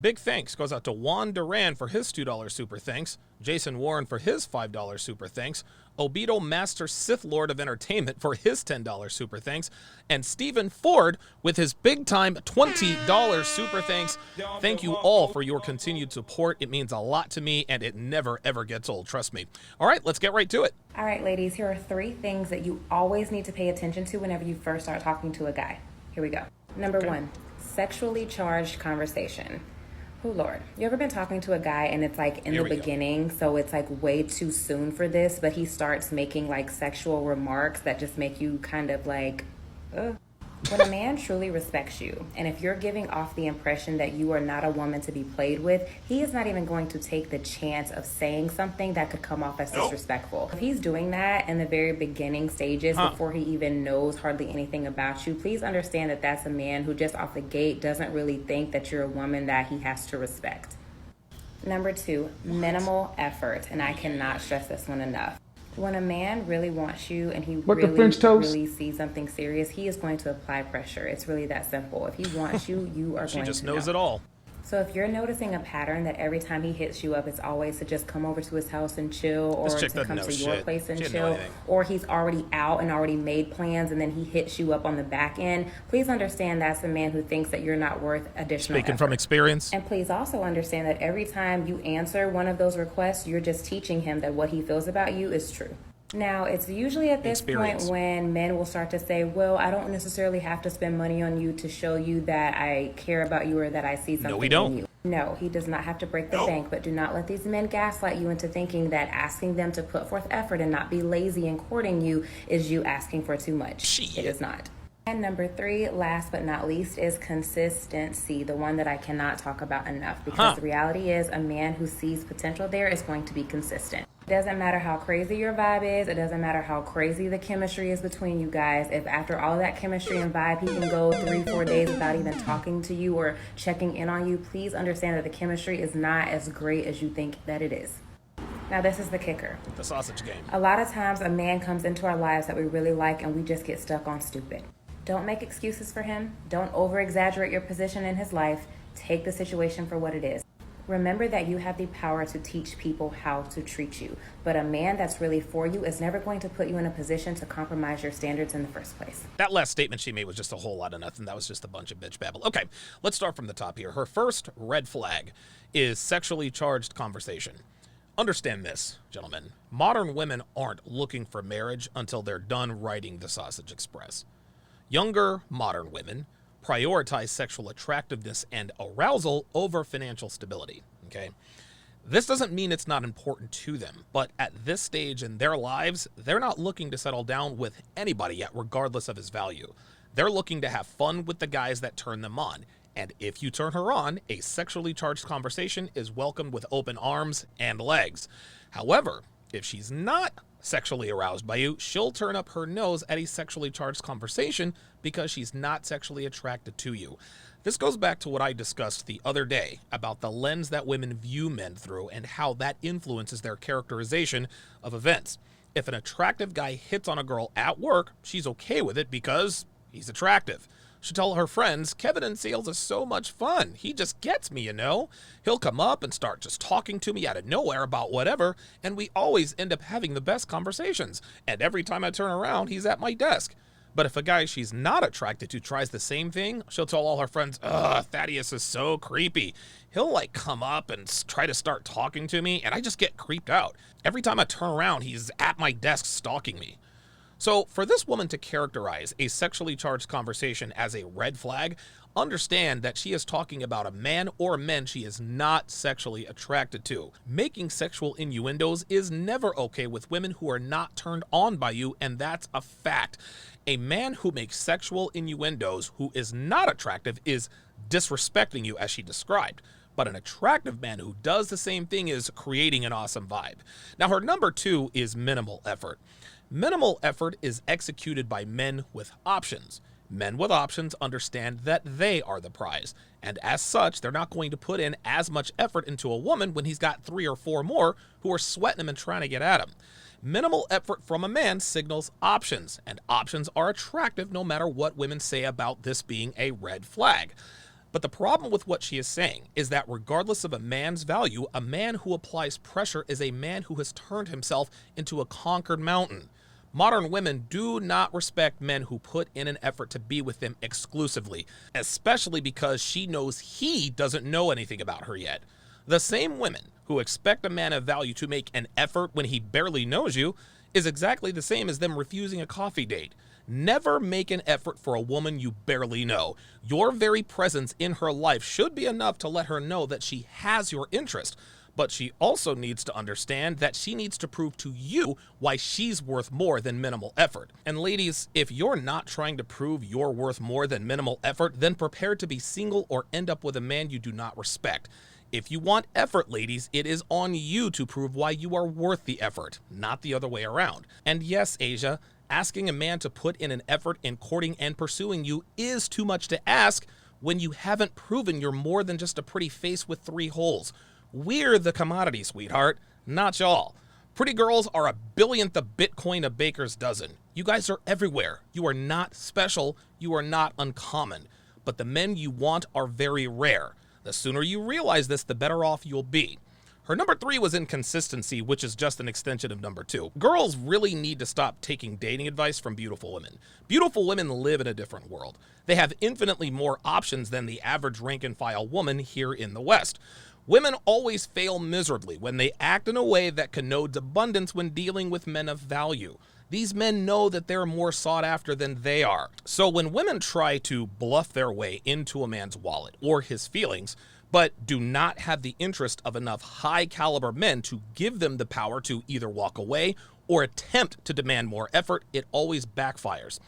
Big thanks goes out to Juan Duran for his $2 super thanks, Jason Warren for his $5 super thanks, Obito Master Sith Lord of Entertainment for his $10 super thanks, and Stephen Ford with his big time $20 super thanks. Thank you all for your continued support. It means a lot to me and it never ever gets old, trust me. All right, let's get right to it. All right, ladies, here are 3 things that you always need to pay attention to whenever you first start talking to a guy. Here we go. Number 1, sexually charged conversation. Oh, Lord. You ever been talking to a guy and it's like in the beginning, so it's like way too soon for this, but he starts making like sexual remarks that just make you kind of like, ugh. When a man truly respects you, and if you're giving off the impression that you are not a woman to be played with, he is not even going to take the chance of saying something that could come off as disrespectful. If he's doing that in the very beginning stages before he even knows hardly anything about you, please understand that that's a man who just off the gate doesn't really think that you're a woman that he has to respect. Number 2, minimal effort, and I cannot stress this one enough. When a man really wants you and he really sees something serious, he is going to apply pressure. It's really that simple. If he wants you, you are going to know. She just knows it all. So if you're noticing a pattern that every time he hits you up, it's always to just come over to his house and chill, or to come to your place and chill, or he's already out and already made plans and then he hits you up on the back end, please understand that's a man who thinks that you're not worth additional Speaking effort. From experience. And please also understand that every time you answer one of those requests, you're just teaching him that what he feels about you is true. Now, it's usually at this point when men will start to say, well, I don't necessarily have to spend money on you to show you that I care about you or that I see something in you. No, he does not have to break the bank, but do not let these men gaslight you into thinking that asking them to put forth effort and not be lazy in courting you is you asking for too much. It is not. And number 3, last but not least, is consistency, the one that I cannot talk about enough, because the reality is a man who sees potential there is going to be consistent. It doesn't matter how crazy your vibe is. It doesn't matter how crazy the chemistry is between you guys. If after all that chemistry and vibe, he can go 3-4 days without even talking to you or checking in on you, please understand that the chemistry is not as great as you think that it is. Now, this is the kicker. The sausage game. A lot of times a man comes into our lives that we really like and we just get stuck on stupid. Don't make excuses for him. Don't over-exaggerate your position in his life. Take the situation for what it is. Remember that you have the power to teach people how to treat you. But a man that's really for you is never going to put you in a position to compromise your standards in the first place. That last statement she made was just a whole lot of nothing. That was just a bunch of bitch babble. Okay, let's start from the top here. Her first red flag is sexually charged conversation. Understand this, gentlemen. Modern women aren't looking for marriage until they're done writing the Sausage Express. Younger, modern women prioritize sexual attractiveness and arousal over financial stability, okay? This doesn't mean it's not important to them, but at this stage in their lives, they're not looking to settle down with anybody yet, regardless of his value. They're looking to have fun with the guys that turn them on. And if you turn her on, a sexually charged conversation is welcomed with open arms and legs. However, if she's not sexually aroused by you, she'll turn up her nose at a sexually charged conversation because she's not sexually attracted to you. This goes back to what I discussed the other day about the lens that women view men through and how that influences their characterization of events. If an attractive guy hits on a girl at work, she's okay with it because he's attractive. She'll tell her friends, Kevin in sales is so much fun. He just gets me, you know. He'll come up and start just talking to me out of nowhere about whatever, and we always end up having the best conversations. And every time I turn around, he's at my desk. But if a guy she's not attracted to tries the same thing, she'll tell all her friends, ugh, Thaddeus is so creepy. He'll like come up and try to start talking to me, and I just get creeped out. Every time I turn around, he's at my desk stalking me. So for this woman to characterize a sexually charged conversation as a red flag, understand that she is talking about a man or men she is not sexually attracted to. Making sexual innuendos is never okay with women who are not turned on by you, and that's a fact. A man who makes sexual innuendos who is not attractive is disrespecting you, as she described. But an attractive man who does the same thing is creating an awesome vibe. Now, her number 2 is minimal effort. Minimal effort is executed by men with options. Men with options understand that they are the prize, and as such, they're not going to put in as much effort into a woman when he's got 3 or 4 more who are sweating him and trying to get at him. Minimal effort from a man signals options, and options are attractive no matter what women say about this being a red flag. But the problem with what she is saying is that regardless of a man's value, a man who applies pressure is a man who has turned himself into a conquered mountain. Modern women do not respect men who put in an effort to be with them exclusively, especially because she knows he doesn't know anything about her yet. The same women who expect a man of value to make an effort when he barely knows you is exactly the same as them refusing a coffee date. Never make an effort for a woman you barely know. Your very presence in her life should be enough to let her know that she has your interest. But she also needs to understand that she needs to prove to you why she's worth more than minimal effort. And ladies, if you're not trying to prove you're worth more than minimal effort, then prepare to be single or end up with a man you do not respect. If you want effort, ladies, it is on you to prove why you are worth the effort, not the other way around. And yes, Asia, asking a man to put in an effort in courting and pursuing you is too much to ask when you haven't proven you're more than just a pretty face with 3 holes. We're the commodity, sweetheart, not y'all. Pretty girls are a billionth of Bitcoin a baker's dozen. You guys are everywhere. You are not special. You are not uncommon. But the men you want are very rare. The sooner you realize this, the better off you'll be. Her number 3 was inconsistency, which is just an extension of number 2. Girls really need to stop taking dating advice from beautiful women. Beautiful women live in a different world. They have infinitely more options than the average rank-and-file woman here in the West. Women always fail miserably when they act in a way that connotes abundance when dealing with men of value. These men know that they're more sought after than they are. So when women try to bluff their way into a man's wallet or his feelings, but do not have the interest of enough high caliber men to give them the power to either walk away or attempt to demand more effort, it always backfires.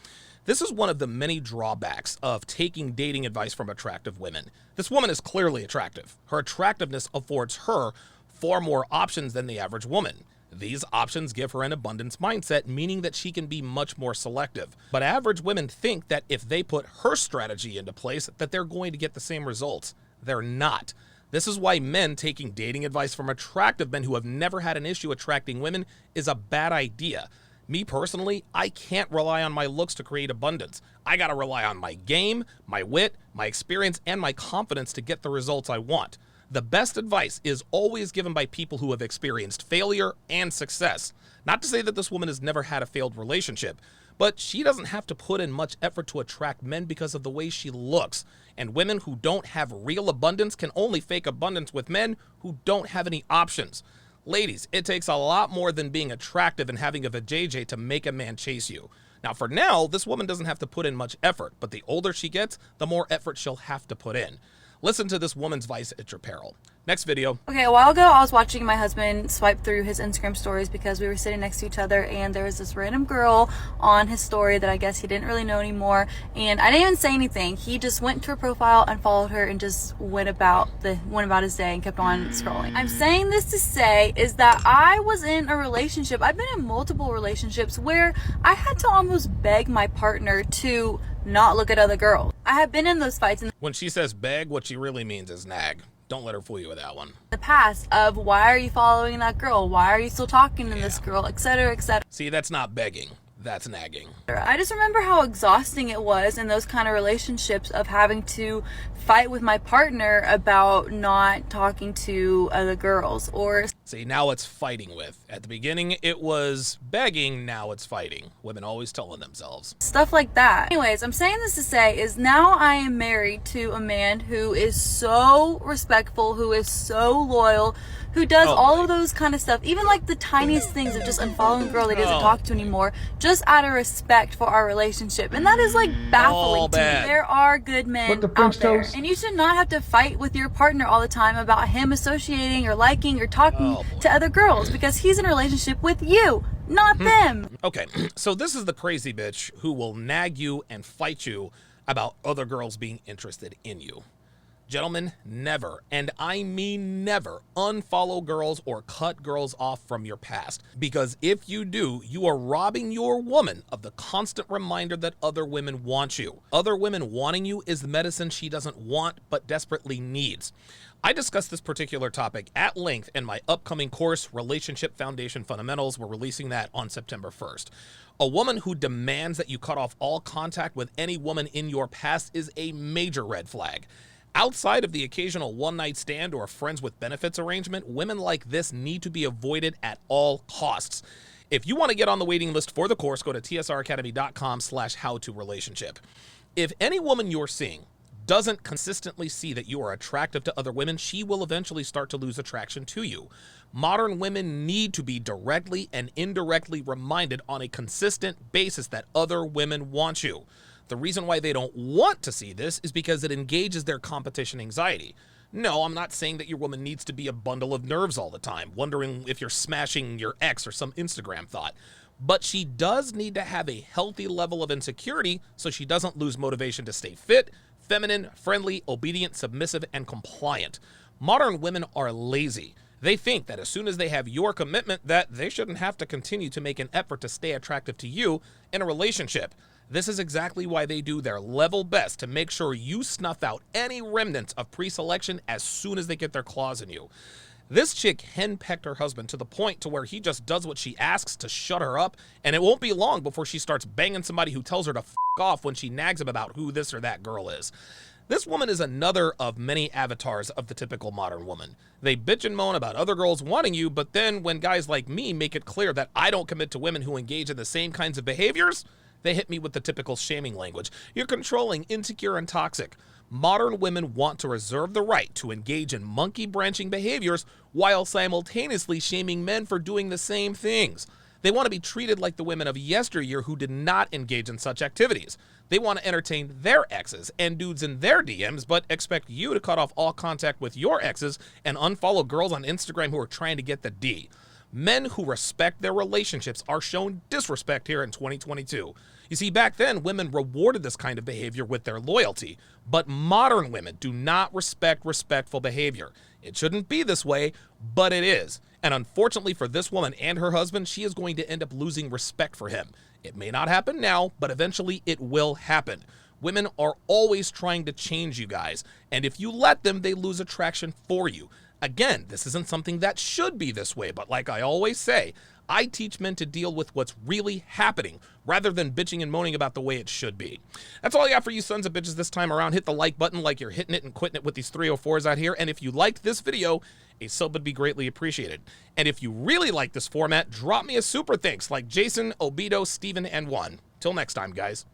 This is one of the many drawbacks of taking dating advice from attractive women. This woman is clearly attractive. Her attractiveness affords her far more options than the average woman. These options give her an abundance mindset, meaning that she can be much more selective. But average women think that if they put her strategy into place, that they're going to get the same results. They're not. This is why men taking dating advice from attractive men who have never had an issue attracting women is a bad idea. Me personally, I can't rely on my looks to create abundance. I gotta rely on my game, my wit, my experience, and my confidence to get the results I want. The best advice is always given by people who have experienced failure and success. Not to say that this woman has never had a failed relationship, but she doesn't have to put in much effort to attract men because of the way she looks. And women who don't have real abundance can only fake abundance with men who don't have any options. Ladies, it takes a lot more than being attractive and having a vajayjay to make a man chase you. Now, for now, this woman doesn't have to put in much effort, but the older she gets, the more effort she'll have to put in. Listen to this woman's advice at your peril. Next video. Okay, a while ago, I was watching my husband swipe through his Instagram stories because we were sitting next to each other, and there was this random girl on his story that I guess he didn't really know anymore, and I didn't even say anything. He just went to her profile and followed her and just went about his day and kept on scrolling. I'm saying this to say is that I was in a relationship. I've been in multiple relationships where I had to almost beg my partner to not look at other girls. I have been in those fights in When she says beg, what she really means is nag. Don't let her fool you with that one. the past of why are you following that girl? Why are you still talking to this girl? Etc., etc. See, that's not begging. That's nagging. I just remember how exhausting it was in those kind of relationships of having to fight with my partner about not talking to other girls or... See, now it's fighting with. At the beginning, it was begging. Now it's fighting. Women always telling themselves. stuff like that. Anyways, I'm saying this to say is now I am married to a man who is so respectful, who is so loyal, who does all of those kind of stuff. Even like the tiniest things of just unfollowing a girl that he doesn't talk to anymore, just out of respect for our relationship. And that is like baffling to me. There are good men out there. And you should not have to fight with your partner all the time about him associating or liking or talking to other girls because he's in a relationship with you, not them. Okay, so this is the crazy bitch who will nag you and fight you about other girls being interested in you. Gentlemen, never, and I mean never, unfollow girls or cut girls off from your past. Because if you do, you are robbing your woman of the constant reminder that other women want you. Other women wanting you is the medicine she doesn't want but desperately needs. I discussed this particular topic at length in my upcoming course, Relationship Foundation Fundamentals. We're releasing that on September 1st. A woman who demands that you cut off all contact with any woman in your past is a major red flag. Outside of the occasional one-night stand or friends with benefits arrangement, women like this need to be avoided at all costs. If you want to get on the waiting list for the course, go to tsracademy.com/howtorelationship. If any woman you're seeing doesn't consistently see that you are attractive to other women, she will eventually start to lose attraction to you. Modern women need to be directly and indirectly reminded on a consistent basis that other women want you. The reason why they don't want to see this is because it engages their competition anxiety. No, I'm not saying that your woman needs to be a bundle of nerves all the time, wondering if you're smashing your ex or some Instagram thought. But she does need to have a healthy level of insecurity so she doesn't lose motivation to stay fit, feminine, friendly, obedient, submissive, and compliant. Modern women are lazy. They think that as soon as they have your commitment, that they shouldn't have to continue to make an effort to stay attractive to you in a relationship. This is exactly why they do their level best to make sure you snuff out any remnants of pre-selection as soon as they get their claws in you. This chick henpecked her husband to the point to where he just does what she asks to shut her up, and it won't be long before she starts banging somebody who tells her to f*** off when she nags him about who this or that girl is. This woman is another of many avatars of the typical modern woman. They bitch and moan about other girls wanting you, but then when guys like me make it clear that I don't commit to women who engage in the same kinds of behaviors, they hit me with the typical shaming language. You're controlling, insecure, and toxic. Modern women want to reserve the right to engage in monkey branching behaviors while simultaneously shaming men for doing the same things. They want to be treated like the women of yesteryear who did not engage in such activities. They want to entertain their exes and dudes in their DMs, but expect you to cut off all contact with your exes and unfollow girls on Instagram who are trying to get the D. Men who respect their relationships are shown disrespect here in 2022. You see, back then, women rewarded this kind of behavior with their loyalty, but modern women do not respect respectful behavior. It shouldn't be this way, but it is. And unfortunately for this woman and her husband, she is going to end up losing respect for him. It may not happen now, but eventually it will happen. Women are always trying to change you guys, and if you let them, they lose attraction for you. Again, this isn't something that should be this way, but like I always say, I teach men to deal with what's really happening rather than bitching and moaning about the way it should be. That's all I got for you sons of bitches this time around. Hit the like button like you're hitting it and quitting it with these 304s out here. And if you liked this video, a sub would be greatly appreciated. And if you really like this format, drop me a super thanks like Jason, Obito, Steven, and Juan. Till next time, guys.